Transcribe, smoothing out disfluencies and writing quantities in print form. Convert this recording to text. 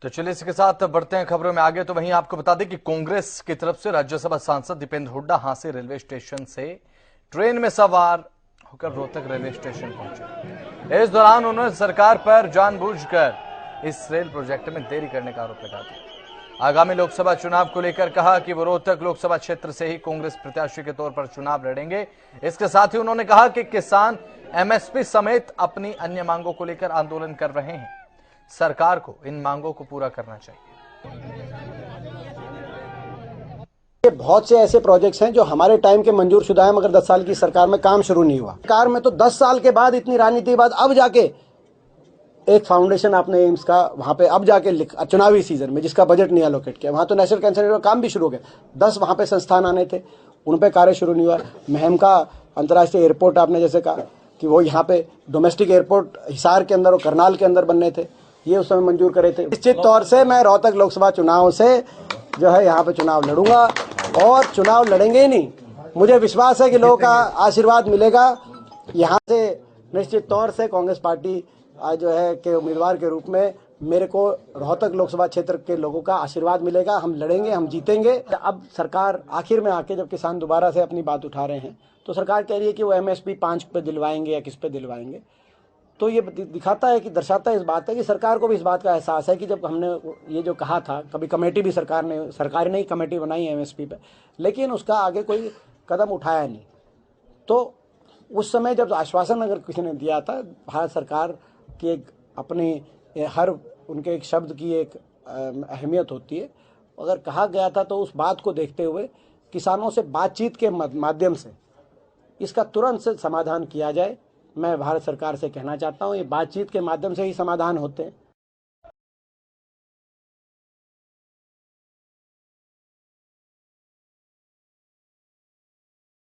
तो चलिए इसके साथ बढ़ते हैं खबरों में आगे। तो वहीं आपको बता दें कि कांग्रेस की तरफ से राज्यसभा सांसद दीपेंद्र हुड्डा हांसी रेलवे स्टेशन से ट्रेन में सवार होकर रोहतक रेलवे स्टेशन पहुंचे। इस दौरान उन्होंने सरकार पर जानबूझकर इस रेल प्रोजेक्ट में देरी करने का आरोप लगा दिया। आगामी लोकसभा चुनाव को लेकर कहा कि वो रोहतक लोकसभा क्षेत्र से ही कांग्रेस प्रत्याशी के तौर पर चुनाव लड़ेंगे। इसके साथ ही उन्होंने कहा कि किसान एमएसपी समेत अपनी अन्य मांगों को लेकर आंदोलन कर रहे हैं, सरकार को इन मांगों को पूरा करना चाहिए। बहुत से ऐसे प्रोजेक्ट्स हैं जो हमारे टाइम के मंजूर शुदा हैं, मगर 10 साल की सरकार में काम शुरू नहीं हुआ। सरकार में तो 10 साल के बाद, इतनी राजनीति के बाद अब जाके एक फाउंडेशन आपने एम्स का वहां पे अब जाके चुनावी सीजन में जिसका बजट नहीं एलोकेट किया, वहां तो नेशनल कैंसर सेंटर का काम भी शुरू हो गया। 10 वहां पे संस्थान आने थे, उन पे कार्य शुरू नहीं हुआ। महम का अंतर्राष्ट्रीय एयरपोर्ट आपने जैसे कहा कि वो यहाँ पे डोमेस्टिक एयरपोर्ट हिसार के अंदर और करनाल के अंदर बनने थे, ये उस समय मंजूर करे थे। निश्चित तौर से मैं रोहतक लोकसभा चुनाव से जो है यहाँ पे चुनाव लड़ूंगा और चुनाव लड़ेंगे ही नहीं। मुझे विश्वास है कि लोगों का आशीर्वाद मिलेगा। यहाँ से निश्चित तौर से कांग्रेस पार्टी आज जो है के उम्मीदवार के रूप में मेरे को रोहतक लोकसभा क्षेत्र के लोगों का आशीर्वाद मिलेगा। हम लड़ेंगे, हम जीतेंगे। अब सरकार आखिर में आके जब किसान दोबारा से अपनी बात उठा रहे हैं तो सरकार कह रही है कि वो एमएसपी 5 पे दिलवाएंगे या किस पे दिलवाएंगे। तो ये दिखाता है कि दर्शाता है इस बात है कि सरकार को भी इस बात का एहसास है कि जब हमने ये जो कहा था, कभी कमेटी भी सरकार ने ही कमेटी बनाई एमएसपी पे, लेकिन उसका आगे कोई कदम उठाया नहीं। तो उस समय जब आश्वासन अगर किसी ने दिया था, भारत सरकार की एक अपनी हर उनके एक शब्द की एक अहमियत होती है। अगर कहा गया था तो उस बात को देखते हुए किसानों से बातचीत के माध्यम से इसका तुरंत से समाधान किया जाए। मैं भारत सरकार से कहना चाहता हूँ, ये बातचीत के माध्यम से ही समाधान होते हैं।